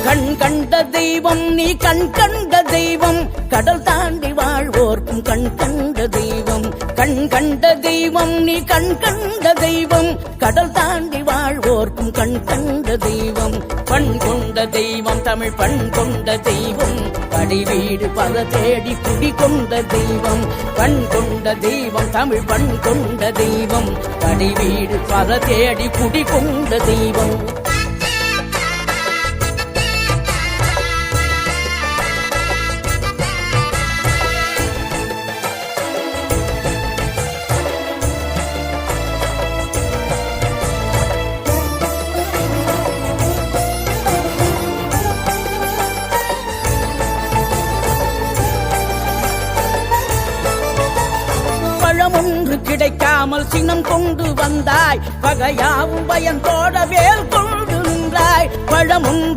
கண் கண்ட தெய்வம் நீ கண் கண்ட தெய்வம் கடல் தாண்டி வாழ்வோர்க்கும் கண் கண்ட தெய்வம் கண் கண்ட தெய்வம் நீ கண் கண்ட தெய்வம் கடல் தாண்டி வாழ்வோர்க்கும் கண் கண்ட தெய்வம் பண் கொண்ட தெய்வம் தமிழ் பண் கொண்ட தெய்வம் படிவீடு பல தேடி குடி கொண்ட தெய்வம் பண் கொண்ட தெய்வம் தமிழ் பண் கொண்ட தெய்வம் படிவீடு பல தேடி குடி கொண்ட தெய்வம் பழமொன்று கிடைக்காமல் சினம் கொண்டு வந்தாய் பகையாவும் பயந்தோட வேல் கொண்டு நின்றாய் பழமொன்று